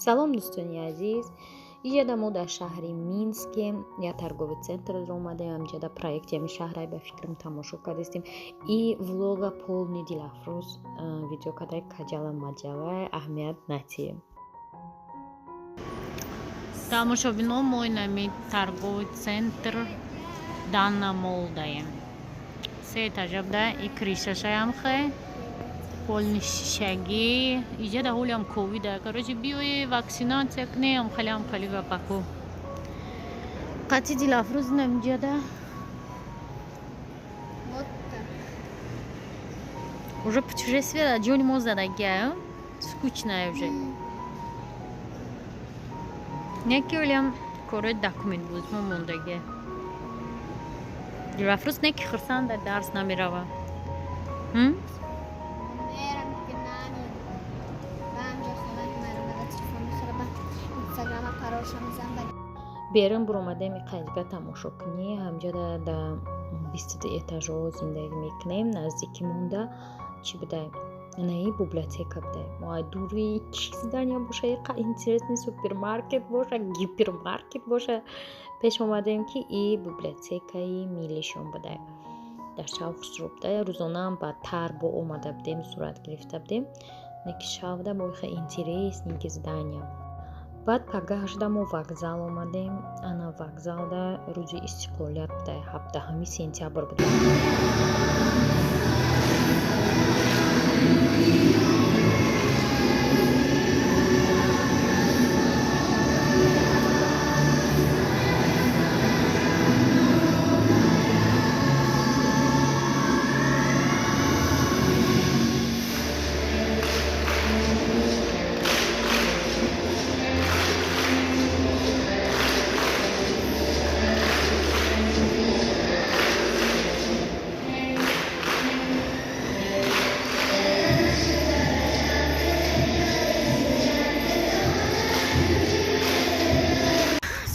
салом дӯстони азиз, иҷада мо дар шаҳри Минскем я торговый центрро омадаем. Амҷада проектиями шаҳрай ба фикрам тамошо кардастем. И влога полни дилафрӯз видео кадай каҷала маҷалай аҳамият натием. Тамошобино мо инами торговый центр Данна Молл даем. 3 этажабда и кришашаям хе полни шишагӣ. Иҷада ҳолиам ковида. Короче биёи ваксинатсия кунем халиам халива паку. Қати дилафрӯз инам иҷада. Уже путешествие ҷони мо задагия. Скучная уже. Неки ҳолиам корои документ буд мо мондагия. Дилафрӯз неки хурсанда дарс намерава. берун буромадем қайдга тамошо кунӣ. Ҳамҷада да 20 этажо зиндагӣ мекунем. Наздики монда чӣ будай? Наи библиотека будай. Ой дури чӣ здания боша? Иқа интересный супермаркет боша, гипермаркет боша. Пеш омадем ки и библиотекаи миллишон будай. Дар шав хусро будай. Рӯзонаам ба тарбо омада будем, сурат гирифта будем. Неки шавда бо иқа интересненькие здания. баъд па гашда мо вокзал омадем. Ана вокзалда рӯзи истиқлолият будай, 17 сентябр буд.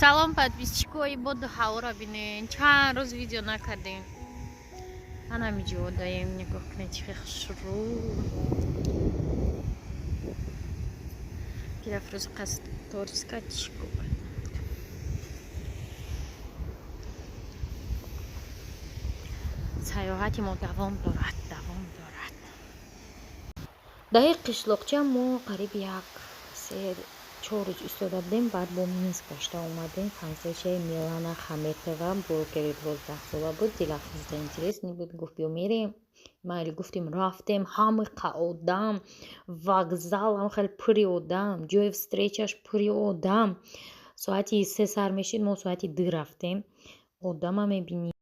Салом подписчикои боду ҳавора бинен. Чанд рӯз видео накардем. Ҳанами ҷо даем нигоҳ кунед чӣ хушрӯ. Дилафрӯз қасд ториска чико. саёҳати мо давом дорад. Даи қишлоқча мо қариб 3-4 рӯз истода будем. Баъд бо Минск гашта омадем. Фансешаи Милана Хаметова блогери 12 сола буд. Дилафрӯзда интересный буд. Гуфт биё мерем. Майли гуфтем, рафтем. Ҳамақа одам. Вокзалам хеле пури одам. Ҷои встречаш пури одам. Соати 3 сар мешид, мо соати 2 рафтем. Одама мебинем.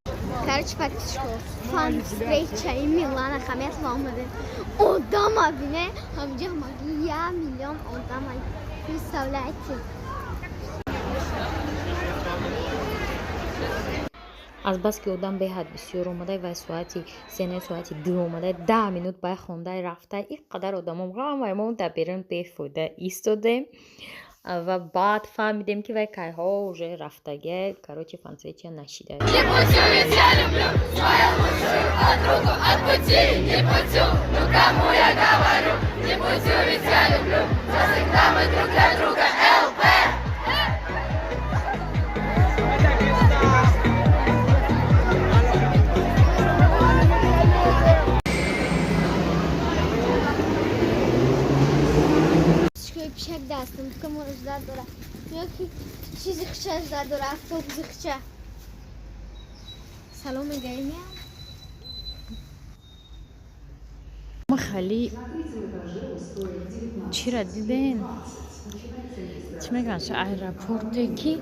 Короче, подписчиков, фан-встреча и Милана Хаметова омадем. Одама бине, ҳамҷа 1 миллион одама. Представляете? Азбаски одам беҳад бисёр омадай, вай соати 3 соати 2 омадай, 10 минут бай хондай рафтай. Иққадар одамом ҳамаи мо дар берун бефоида истодем ва баъд фаҳмидем ки вай кайҳо уже рафтаге. Короче, фан-встреча нашида. Не путю, ведь я люблю свою лучшую подругу от пути. Не путю, ну кому я говорю? Не путю, ведь я люблю. Всегда мы друг для друга. ЛП. Пишак дастам, кому ждать дора. Ёки чизи хча ждать дора, автобуси хча. Салом мегаем я. Ма хали чира диден? Чӣ мегӯянд ша аэропорте ки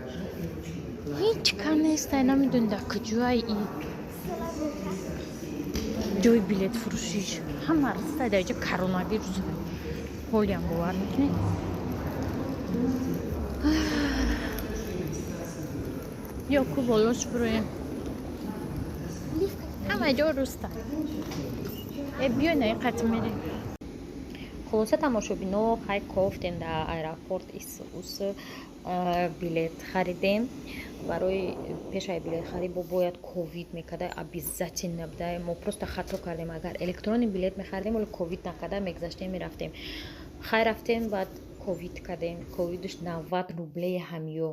ҳеҷ кам нестай, намедонда куҷои и ҷои билет фурӯшиш. Ҳама растай дар ҷо коронавирус. ҳолиам бовар мекунед? ё ку болош буроем. ҳама ҷо руста. биёй наиқати мерем. хулоса тамошобино хай кофтем дар аэропорт исус билет харидем. барои пешаи билет харид бояд ковид мекарда, обязательно будай. Мо просто хато кардем. Агар электронный билет мехаридем, оли ковид накарда мегзаштем мерафтем. Хай рафтем, баъд ковид кардем. Ковидш 90 рублеи ҳамё.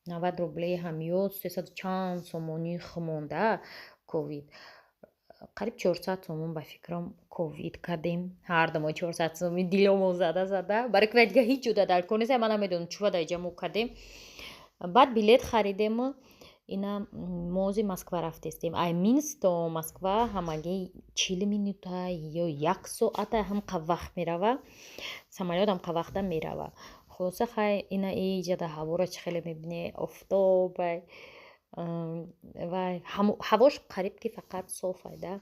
90 рублеи ҳамё 300 чанд сомонӣ хмонда ковид. қариб 400 сомон ба фикрам ковид кардем. Ҳардумо 400 сомон диломо зада. Барои ки дига ҳеҷ ҷода дар кор нест. Ман намедонам чӣ вадай ҷамъ кардем. Баъд билет харидем. Ина мози Москва рафтестем. Ай Минск то Москва ҳамагӣ 40 минута ё 1 соата ҳамқа вақт мерава. Самолёт ҳамқа вақта мерава. Хулоса хай ина иҷада ҳавора чӣ хеле мебинӣ. Офтоб вай ҳавош қариб ки фақат софайда.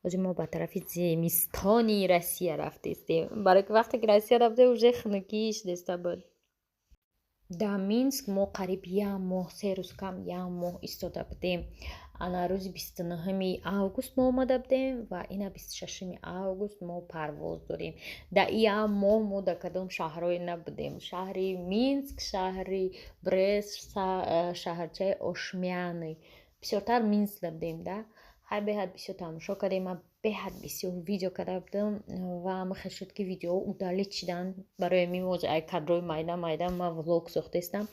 Ҳозир мо ба тарафи зимистони Россия рафтестем. Барои ки вақте ки Россия рафтем уже хунукиш деста буд. Дар Минск мо қариб 1 моҳ 3 рӯз кам 1 моҳ истода будем. Ана рӯзи 29 август мо омада будем ва ина 26 август мо парвоз дорем. Дар ин 1 моҳ мо дар кадом шаҳрое набудем. Шаҳри Минск, шаҳри Брест, шаҳрчаи Ошмяны. Бисёртар Минск будем да. Ҳай беҳад бисёр тамошо кардем. Ман беҳад бисёр видео карда будам ва мехел шуд ки видеоҳо удалит шидан. Барои ҳамин воҷ ай кадрои майда ман влог сохтаистам.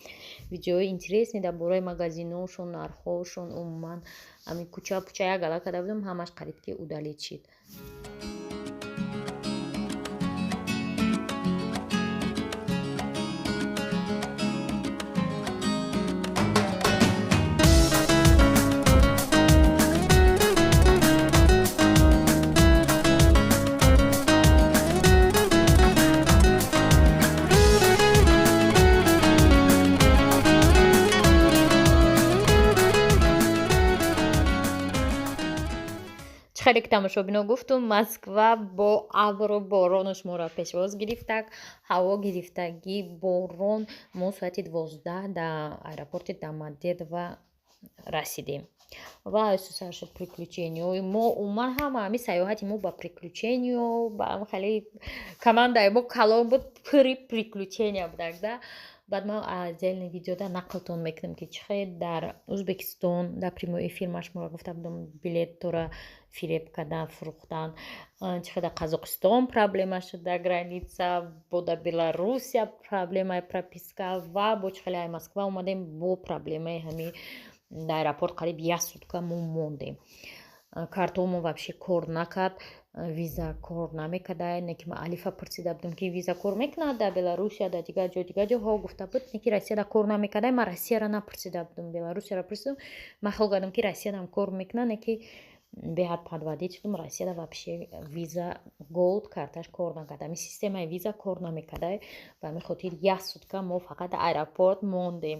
Видеоҳои интересни дар бораи магазинҳошон, нархҳошон, умуман ҳамин кӯча як гала карда будам, ҳамаш қариб ки удалит шид. خیلی که تماشا بینو گفتم مسکو با ابر و بارانش ما را پشواز گرفتک. هوا گرفتگی باران ما ساعت 12 در аэропорти Домодедово رسیدیم و اساسا شد приключение. من هم سیاحتی ما با приключение با خیلی команда ما کلام بود приключение بودک да. بعد ما отдельный видео да нақлтон мекунем ки чӣ дар Узбекистон дар прямой эфир машмура гуфта будам билеттора фиреб кардан фурӯхтан. Чӣ дар Қазоқистон проблема шуд дар граница, бо дар Беларусия проблемаи прописка ва бо чӣ ай Москва омадем бо проблемаи ҳамин дар аэропорт қариб 1 сутка мо мондем. Картомо вообще кор накард, виза кор намекард. Неки ман Алифа пурсида будам ки виза кор мекунад дар Беларусия, дар дигар ҷоҳо гуфта буд неки Россияда кор намекард. Ман Россияра напурсида будам, Беларусияра пурсидам. Ман хел кардам ки Россияда кор мекунад, неки беҳад подтвардид шудам Россияда вообще виза голд карташ кор накард. Ҳамин системаи виза кор намекард. Ба ҳамин хотир 1 сутка мо фақат дар аэропорт мондем.